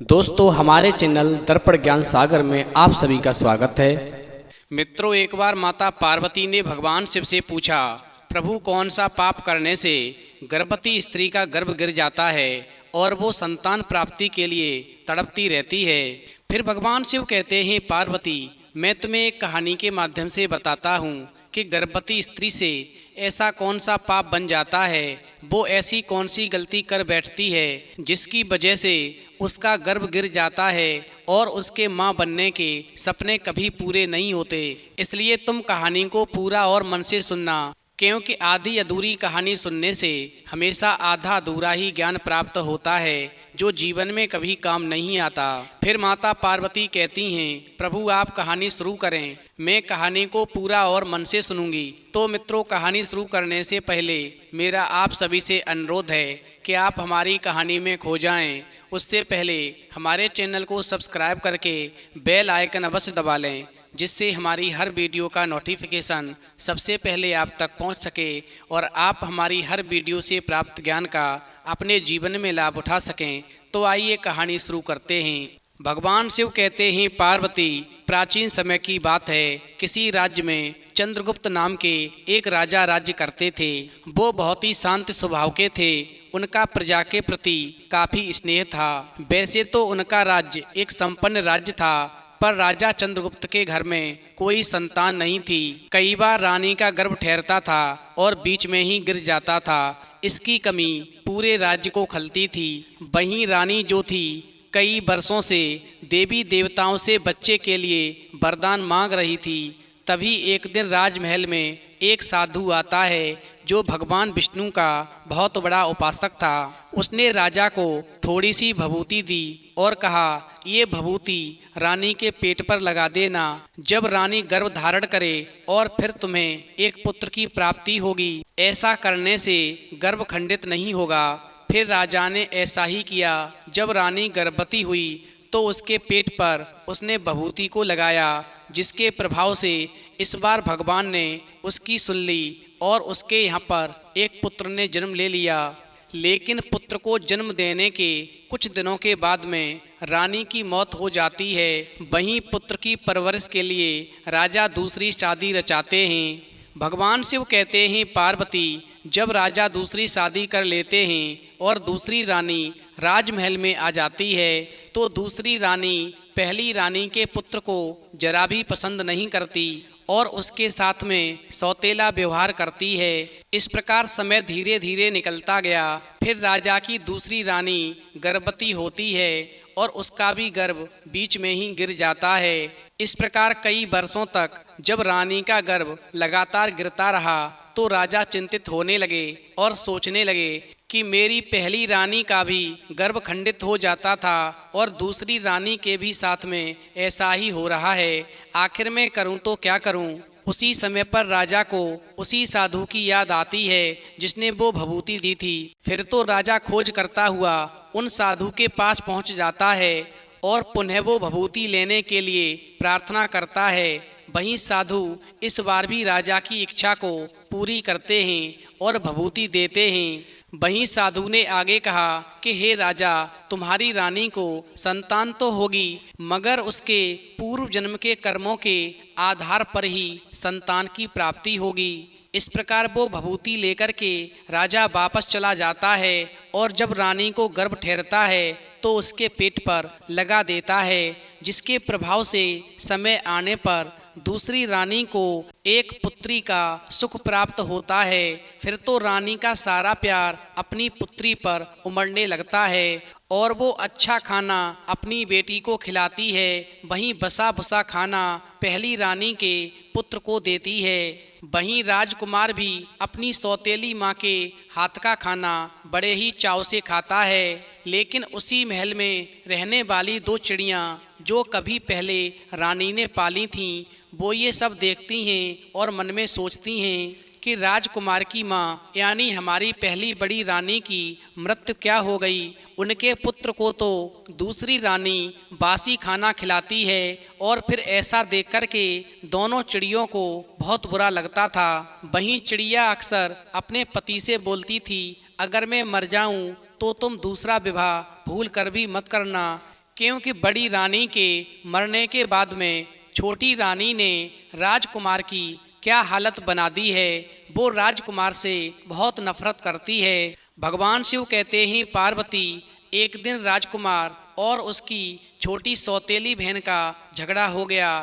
दोस्तों, हमारे चैनल दर्पण ज्ञान सागर में आप सभी का स्वागत है। मित्रों, एक बार माता पार्वती ने भगवान शिव से पूछा, प्रभु कौन सा पाप करने से गर्भवती स्त्री का गर्भ गिर जाता है और वो संतान प्राप्ति के लिए तड़पती रहती है। फिर भगवान शिव कहते हैं, पार्वती मैं तुम्हें एक कहानी के माध्यम से बताता हूँ कि गर्भवती स्त्री से ऐसा कौन सा पाप बन जाता है, वो ऐसी कौन सी गलती कर बैठती है जिसकी वजह से उसका गर्भ गिर जाता है और उसके माँ बनने के सपने कभी पूरे नहीं होते। इसलिए तुम कहानी को पूरा और मन से सुनना, क्योंकि आधी अधूरी कहानी सुनने से हमेशा आधा अधूरा ही ज्ञान प्राप्त होता है जो जीवन में कभी काम नहीं आता। फिर माता पार्वती कहती हैं, प्रभु आप कहानी शुरू करें, मैं कहानी को पूरा और मन से सुनूंगी। तो मित्रों, कहानी शुरू करने से पहले मेरा आप सभी से अनुरोध है कि आप हमारी कहानी में खो जाएं। उससे पहले हमारे चैनल को सब्सक्राइब करके बेल आइकन अवश्य दबा लें, जिससे हमारी हर वीडियो का नोटिफिकेशन सबसे पहले आप तक पहुंच सके और आप हमारी हर वीडियो से प्राप्त ज्ञान का अपने जीवन में लाभ उठा सकें। तो आइए कहानी शुरू करते हैं। भगवान शिव कहते हैं, पार्वती प्राचीन समय की बात है, किसी राज्य में चंद्रगुप्त नाम के एक राजा राज्य करते थे। वो बहुत ही शांत स्वभाव के थे। उनका प्रजा के प्रति काफ़ी स्नेह था। वैसे तो उनका राज्य एक संपन्न राज्य था, पर राजा चंद्रगुप्त के घर में कोई संतान नहीं थी। कई बार रानी का गर्भ ठहरता था और बीच में ही गिर जाता था। इसकी कमी पूरे राज्य को खलती थी। वहीं रानी जो थी, कई वर्षों से देवी देवताओं से बच्चे के लिए वरदान मांग रही थी। तभी एक दिन राजमहल में एक साधु आता है जो भगवान विष्णु का बहुत बड़ा उपासक था। उसने राजा को थोड़ी सी भभूति दी और कहा, ये भभूति रानी के पेट पर लगा देना। जब रानी गर्भ धारण करे और फिर तुम्हें एक पुत्र की प्राप्ति होगी। ऐसा करने से गर्भ खंडित नहीं होगा। फिर राजा ने ऐसा ही किया। जब रानी गर्भवती हुई तो उसके पेट पर उसने भभूति को लगाया, जिसके प्रभाव से इस बार भगवान ने उसकी सुन ली और उसके यहाँ पर एक पुत्र ने जन्म ले लिया। लेकिन पुत्र को जन्म देने के कुछ दिनों के बाद में रानी की मौत हो जाती है। वहीं पुत्र की परवरिश के लिए राजा दूसरी शादी रचाते हैं। भगवान शिव कहते हैं, पार्वती जब राजा दूसरी शादी कर लेते हैं और दूसरी रानी राजमहल में आ जाती है तो दूसरी रानी पहली रानी के पुत्र को जरा भी पसंद नहीं करती और उसके साथ में सौतेला व्यवहार करती है। इस प्रकार समय धीरे धीरे निकलता गया। फिर राजा की दूसरी रानी गर्भवती होती है और उसका भी गर्भ बीच में ही गिर जाता है। इस प्रकार कई वर्षों तक जब रानी का गर्भ लगातार गिरता रहा तो राजा चिंतित होने लगे और सोचने लगे कि मेरी पहली रानी का भी गर्भ खंडित हो जाता था और दूसरी रानी के भी साथ में ऐसा ही हो रहा है। आखिर में करूं तो क्या करूं। उसी समय पर राजा को उसी साधु की याद आती है जिसने वो भभूति दी थी। फिर तो राजा खोज करता हुआ उन साधु के पास पहुंच जाता है और पुनः वो भभूति लेने के लिए प्रार्थना करता है। वहीं साधु इस बार भी राजा की इच्छा को पूरी करते हैं और भभूति देते हैं। वहीं साधु ने आगे कहा कि हे राजा, तुम्हारी रानी को संतान तो होगी, मगर उसके पूर्व जन्म के कर्मों के आधार पर ही संतान की प्राप्ति होगी। इस प्रकार वो भभूति लेकर के राजा वापस चला जाता है और जब रानी को गर्भ ठहरता है तो उसके पेट पर लगा देता है, जिसके प्रभाव से समय आने पर दूसरी रानी को एक पुत्री का सुख प्राप्त होता है। फिर तो रानी का सारा प्यार अपनी पुत्री पर उमड़ने लगता है और वो अच्छा खाना अपनी बेटी को खिलाती है। वहीं बसा भुसा खाना पहली रानी के पुत्र को देती है। वहीं राजकुमार भी अपनी सौतेली माँ के हाथ का खाना बड़े ही चाव से खाता है। लेकिन उसी महल में रहने वाली दो चिड़ियाँ जो कभी पहले रानी ने पाली थीं, वो ये सब देखती हैं और मन में सोचती हैं कि राजकुमार की माँ यानी हमारी पहली बड़ी रानी की मृत्यु क्या हो गई। उनके पुत्र को तो दूसरी रानी बासी खाना खिलाती है और फिर ऐसा देख कर के दोनों चिड़ियों को बहुत बुरा लगता था। वहीं चिड़िया अक्सर अपने पति से बोलती थी, अगर मैं मर जाऊं तो तुम दूसरा विवाह भूल कर भी मत करना, क्योंकि बड़ी रानी के मरने के बाद में छोटी रानी ने राजकुमार की क्या हालत बना दी है। वो राजकुमार से बहुत नफरत करती है। भगवान शिव कहते हैं पार्वती, एक दिन राजकुमार और उसकी छोटी सौतेली बहन का झगड़ा हो गया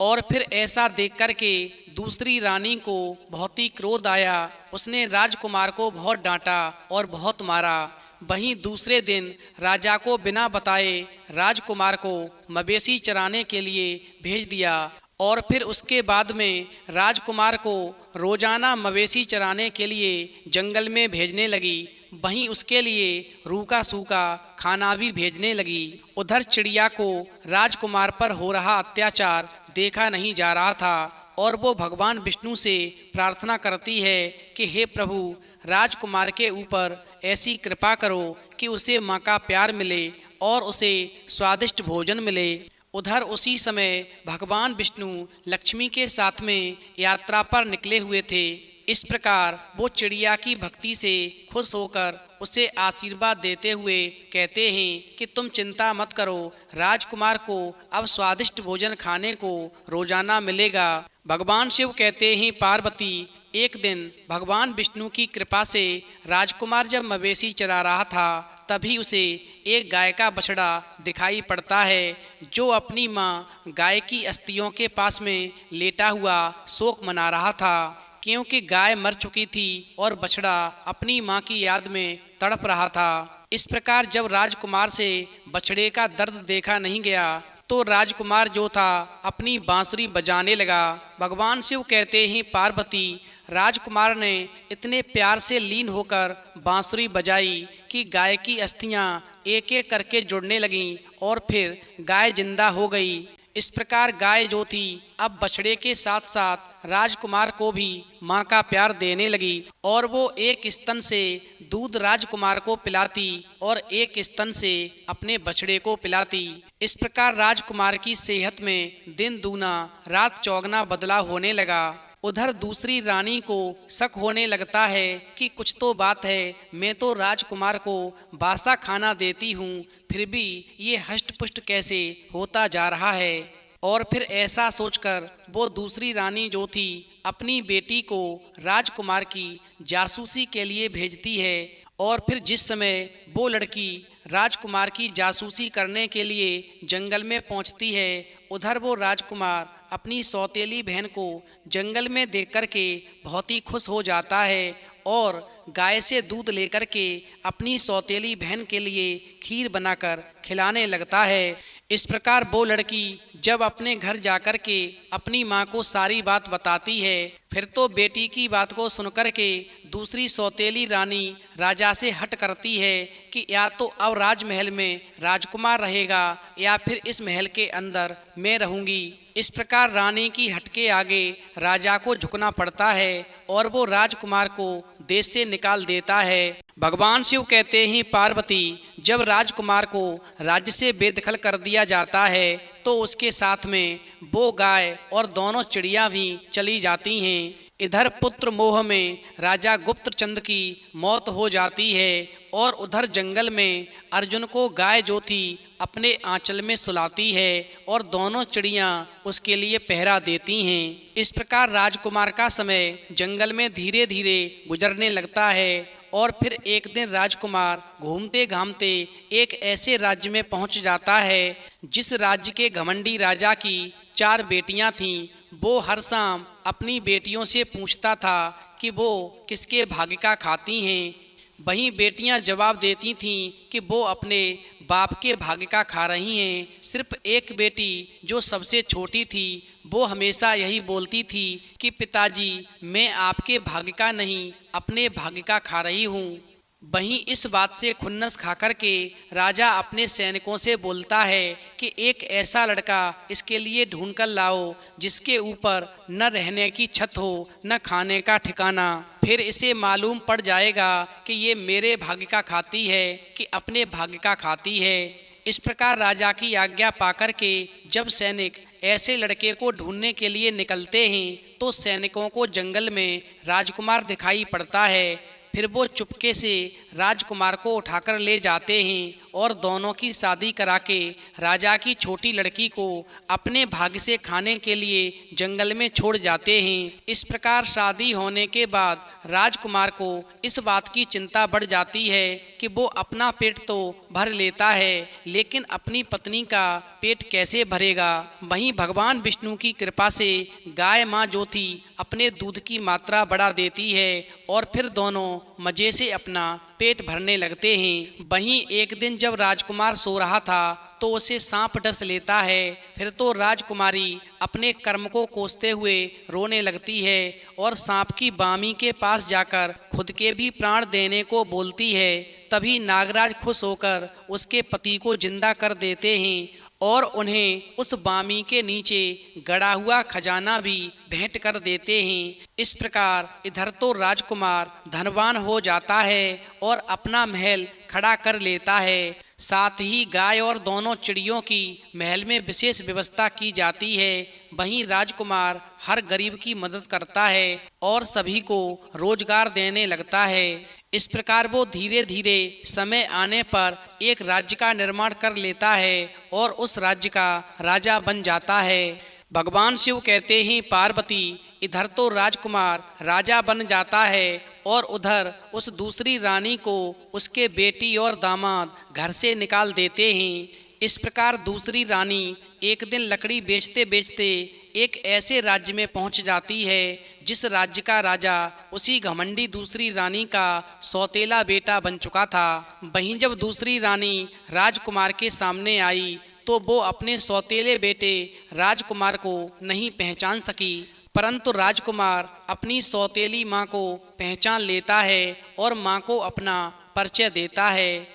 और फिर ऐसा देख कर के दूसरी रानी को बहुत ही क्रोध आया। उसने राजकुमार को बहुत डांटा और बहुत मारा। वहीं दूसरे दिन राजा को बिना बताए राजकुमार को मवेशी चराने के लिए भेज दिया और फिर उसके बाद में राजकुमार को रोजाना मवेशी चराने के लिए जंगल में भेजने लगी। वहीं उसके लिए रूखा सूखा खाना भी भेजने लगी। उधर चिड़िया को राजकुमार पर हो रहा अत्याचार देखा नहीं जा रहा था और वो भगवान विष्णु से प्रार्थना करती है कि हे प्रभु, राजकुमार के ऊपर ऐसी कृपा करो कि उसे माँ का प्यार मिले और उसे स्वादिष्ट भोजन मिले। उधर उसी समय भगवान विष्णु लक्ष्मी के साथ में यात्रा पर निकले हुए थे। इस प्रकार वो चिड़िया की भक्ति से खुश होकर उसे आशीर्वाद देते हुए कहते हैं कि तुम चिंता मत करो, राजकुमार को अब स्वादिष्ट भोजन खाने को रोजाना मिलेगा। भगवान शिव कहते हैं पार्वती, एक दिन भगवान विष्णु की कृपा से राजकुमार जब मवेशी चरा रहा था तभी उसे एक गाय का बछड़ा दिखाई पड़ता है जो अपनी माँ गाय की अस्थियों के पास में लेटा हुआ शोक मना रहा था, क्योंकि गाय मर चुकी थी और बछड़ा अपनी माँ की याद में तड़प रहा था। इस प्रकार जब राजकुमार से बछड़े का दर्द देखा नहीं गया तो राजकुमार जो था अपनी बांसुरी बजाने लगा। भगवान शिव कहते हैं पार्वती, राजकुमार ने इतने प्यार से लीन होकर बांसुरी बजाई कि गाय की अस्थियां एक एक करके जुड़ने लगीं और फिर गाय जिंदा हो गई। इस प्रकार गाय जो थी अब बछड़े के साथ साथ राजकुमार को भी माँ का प्यार देने लगी और वो एक स्तन से दूध राजकुमार को पिलाती और एक स्तन से अपने बछड़े को पिलाती। इस प्रकार राजकुमार की सेहत में दिन दूना रात चौगना बदलाव होने लगा। उधर दूसरी रानी को शक होने लगता है कि कुछ तो बात है, मैं तो राजकुमार को बासा खाना देती हूँ फिर भी ये हष्ट-पुष्ट कैसे होता जा रहा है। और फिर ऐसा सोचकर वो दूसरी रानी जो थी अपनी बेटी को राजकुमार की जासूसी के लिए भेजती है और फिर जिस समय वो लड़की राजकुमार की जासूसी करने के लिए जंगल में पहुंचती है उधर वो राजकुमार अपनी सौतेली बहन को जंगल में देख कर के बहुत ही खुश हो जाता है और गाय से दूध लेकर के अपनी सौतेली बहन के लिए खीर बनाकर खिलाने लगता है। इस प्रकार वो लड़की जब अपने घर जाकर के अपनी माँ को सारी बात बताती है फिर तो बेटी की बात को सुनकर के दूसरी सौतेली रानी राजा से हट करती है कि या तो अब राजमहल में राजकुमार रहेगा या फिर इस महल के अंदर मैं रहूंगी। इस प्रकार रानी की हट के आगे राजा को झुकना पड़ता है और वो राजकुमार को देश से निकाल देता है। भगवान शिव कहते हैं पार्वती, जब राजकुमार को राज्य से बेदखल कर दिया जाता है तो उसके साथ में वो गाय और दोनों चिड़िया भी चली जाती हैं। इधर पुत्र मोह में राजा गुप्तचंद की मौत हो जाती है और उधर जंगल में अर्जुन को गाय जो थी अपने आंचल में सुलाती है और दोनों चिड़ियां उसके लिए पहरा देती हैं। इस प्रकार राजकुमार का समय जंगल में धीरे धीरे गुजरने लगता है और फिर एक दिन राजकुमार घूमते घामते एक ऐसे राज्य में पहुंच जाता है जिस राज्य के घमंडी राजा की 4 बेटियां थीं। वो हर शाम अपनी बेटियों से पूछता था कि वो किसके भाग्य का खाती हैं। वहीं बेटियां जवाब देती थीं कि वो अपने बाप के भाग्य का खा रही हैं। सिर्फ एक बेटी जो सबसे छोटी थी वो हमेशा यही बोलती थी कि पिताजी, मैं आपके भाग्य का नहीं अपने भाग्य का खा रही हूँ। वहीं इस बात से खुन्नस खाकर के राजा अपने सैनिकों से बोलता है कि एक ऐसा लड़का इसके लिए ढूंढ कर लाओ जिसके ऊपर न रहने की छत हो न खाने का ठिकाना, फिर इसे मालूम पड़ जाएगा कि ये मेरे भाग्य का खाती है कि अपने भाग्य का खाती है। इस प्रकार राजा की आज्ञा पाकर के जब सैनिक ऐसे लड़के को ढूंढने के लिए निकलते हैं तो सैनिकों को जंगल में राजकुमार दिखाई पड़ता है। फिर वो चुपके से राजकुमार को उठाकर ले जाते हैं और दोनों की शादी करा के राजा की छोटी लड़की को अपने भाग्य से खाने के लिए जंगल में छोड़ जाते हैं। इस प्रकार शादी होने के बाद राजकुमार को इस बात की चिंता बढ़ जाती है कि वो अपना पेट तो भर लेता है लेकिन अपनी पत्नी का पेट कैसे भरेगा। वहीं भगवान विष्णु की कृपा से गाय माँ जो थी अपने दूध की मात्रा बढ़ा देती है और फिर दोनों मजे से अपना पेट भरने लगते हैं। वहीं एक दिन जब राजकुमार सो रहा था तो उसे सांप डस लेता है। फिर तो राजकुमारी अपने कर्म को कोसते हुए रोने लगती है और सांप की बामी के पास जाकर खुद के भी प्राण देने को बोलती है। तभी नागराज खुश होकर उसके पति को जिंदा कर देते हैं और उन्हें उस बामी के नीचे गड़ा हुआ खजाना भी भेंट कर देते हैं। इस प्रकार इधर तो राजकुमार धनवान हो जाता है और अपना महल खड़ा कर लेता है। साथ ही गाय और दोनों चिड़ियों की महल में विशेष व्यवस्था की जाती है। वहीं राजकुमार हर गरीब की मदद करता है और सभी को रोजगार देने लगता है। इस प्रकार वो धीरे धीरे समय आने पर एक राज्य का निर्माण कर लेता है और उस राज्य का राजा बन जाता है। भगवान शिव कहते हैं पार्वती इधर तो राजकुमार राजा बन जाता है और उधर उस दूसरी रानी को उसके बेटी और दामाद घर से निकाल देते हैं। इस प्रकार दूसरी रानी एक दिन लकड़ी बेचते बेचते एक ऐसे राज्य में पहुंच जाती है जिस राज्य का राजा उसी घमंडी दूसरी रानी का सौतेला बेटा बन चुका था। वहीं जब दूसरी रानी राजकुमार के सामने आई तो वो अपने सौतेले बेटे राजकुमार को नहीं पहचान सकी, परंतु राजकुमार अपनी सौतेली माँ को पहचान लेता है और माँ को अपना परिचय देता है।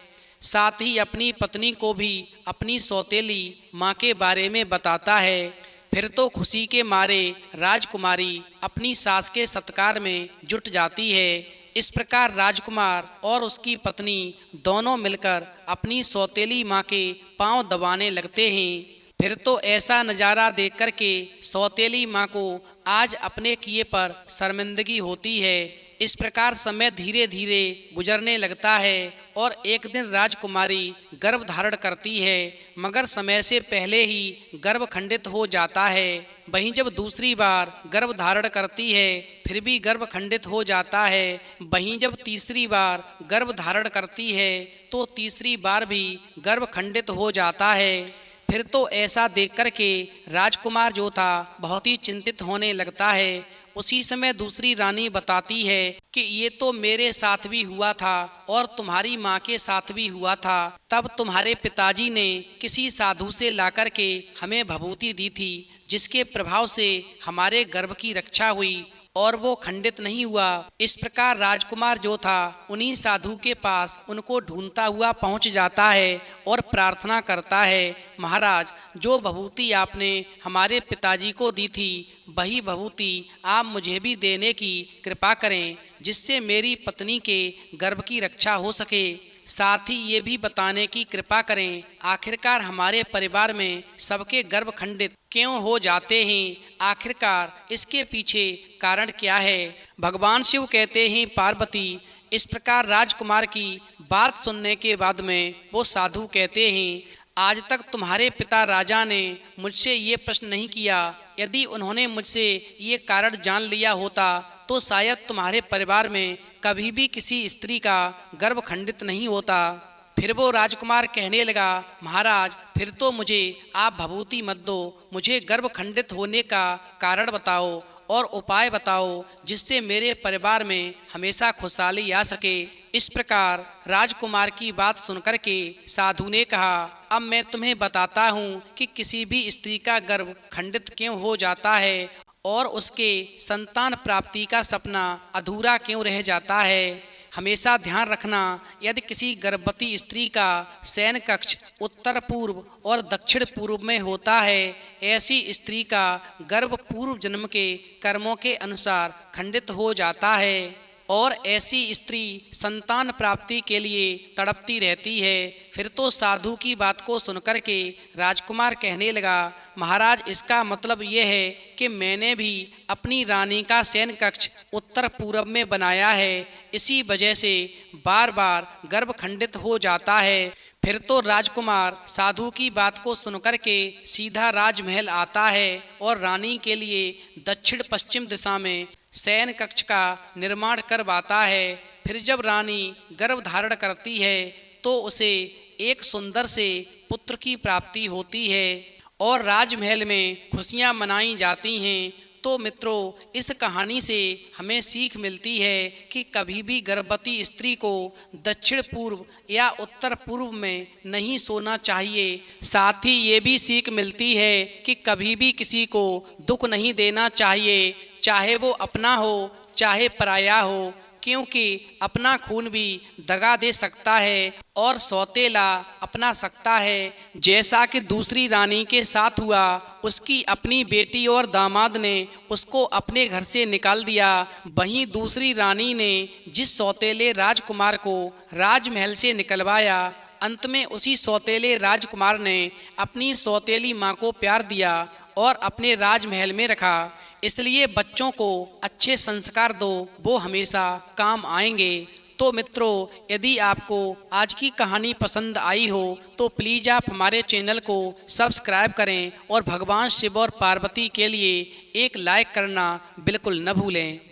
साथ ही अपनी पत्नी को भी अपनी सौतेली माँ के बारे में बताता है। फिर तो खुशी के मारे राजकुमारी अपनी सास के सत्कार में जुट जाती है। इस प्रकार राजकुमार और उसकी पत्नी दोनों मिलकर अपनी सौतेली माँ के पांव दबाने लगते हैं। फिर तो ऐसा नज़ारा देख कर के सौतेली माँ को आज अपने किए पर शर्मिंदगी होती है। इस प्रकार समय धीरे धीरे गुजरने लगता है और एक दिन राजकुमारी गर्भ धारण करती है, मगर समय से पहले ही गर्भ खंडित हो जाता है। वहीं जब दूसरी बार गर्भ धारण करती है फिर भी गर्भ खंडित हो जाता है। वहीं जब तीसरी बार गर्भ धारण करती है तो तीसरी बार भी गर्भ खंडित हो जाता है। फिर तो ऐसा देख कर के राजकुमार जो था बहुत ही चिंतित होने लगता है। उसी समय दूसरी रानी बताती है कि ये तो मेरे साथ भी हुआ था और तुम्हारी माँ के साथ भी हुआ था। तब तुम्हारे पिताजी ने किसी साधु से लाकर के हमें भभूति दी थी जिसके प्रभाव से हमारे गर्भ की रक्षा हुई और वो खंडित नहीं हुआ। इस प्रकार राजकुमार जो था उन्हीं साधु के पास उनको ढूंढता हुआ पहुंच जाता है और प्रार्थना करता है, महाराज जो भभूति आपने हमारे पिताजी को दी थी वही भभूति आप मुझे भी देने की कृपा करें जिससे मेरी पत्नी के गर्भ की रक्षा हो सके। साथ ही ये भी बताने की कृपा करें आखिरकार हमारे परिवार में सबके गर्भ खंडित क्यों हो जाते हैं, आखिरकार इसके पीछे कारण क्या है। भगवान शिव कहते हैं पार्वती इस प्रकार राजकुमार की बात सुनने के बाद में वो साधु कहते हैं आज तक तुम्हारे पिता राजा ने मुझसे ये प्रश्न नहीं किया। यदि उन्होंने मुझसे ये कारण जान लिया होता तो शायद तुम्हारे परिवार में कभी भी किसी स्त्री का गर्भ खंडित नहीं होता। फिर वो राजकुमार कहने लगा, महाराज फिर तो मुझे आप भभूति मत दो, मुझे गर्भ खंडित होने का कारण बताओ और उपाय बताओ जिससे मेरे परिवार में हमेशा खुशहाली आ सके। इस प्रकार राजकुमार की बात सुनकर के साधु ने कहा, अब मैं तुम्हें बताता हूँ कि किसी भी स्त्री का गर्भ खंडित क्यों हो जाता है और उसके संतान प्राप्ति का सपना अधूरा क्यों रह जाता है। हमेशा ध्यान रखना, यदि किसी गर्भवती स्त्री का शयन कक्ष उत्तर पूर्व और दक्षिण पूर्व में होता है, ऐसी स्त्री का गर्भ पूर्व जन्म के कर्मों के अनुसार खंडित हो जाता है और ऐसी स्त्री संतान प्राप्ति के लिए तड़पती रहती है। फिर तो साधु की बात को सुनकर के राजकुमार कहने लगा, महाराज इसका मतलब ये है कि मैंने भी अपनी रानी का शयन कक्ष उत्तर पूर्व में बनाया है, इसी वजह से बार बार गर्भ खंडित हो जाता है। फिर तो राजकुमार साधु की बात को सुनकर के सीधा राजमहल आता है और रानी के लिए दक्षिण पश्चिम दिशा में शयन कक्ष का निर्माण करवाता है। फिर जब रानी गर्भ धारण करती है तो उसे एक सुंदर से पुत्र की प्राप्ति होती है और राजमहल में खुशियां मनाई जाती हैं। तो मित्रों, इस कहानी से हमें सीख मिलती है कि कभी भी गर्भवती स्त्री को दक्षिण पूर्व या उत्तर पूर्व में नहीं सोना चाहिए। साथ ही ये भी सीख मिलती है कि कभी भी किसी को दुख नहीं देना चाहिए, चाहे वो अपना हो चाहे पराया हो, क्योंकि अपना खून भी दगा दे सकता है और सौतेला अपना सकता है। जैसा कि दूसरी रानी के साथ हुआ, उसकी अपनी बेटी और दामाद ने उसको अपने घर से निकाल दिया, वहीं दूसरी रानी ने जिस सौतेले राजकुमार को राजमहल से निकलवाया, अंत में उसी सौतेले राजकुमार ने अपनी सौतेली माँ को प्यार दिया और अपने राजमहल में रखा। इसलिए बच्चों को अच्छे संस्कार दो, वो हमेशा काम आएंगे। तो मित्रों, यदि आपको आज की कहानी पसंद आई हो तो प्लीज़ आप हमारे चैनल को सब्सक्राइब करें और भगवान शिव और पार्वती के लिए एक लाइक करना बिल्कुल न भूलें।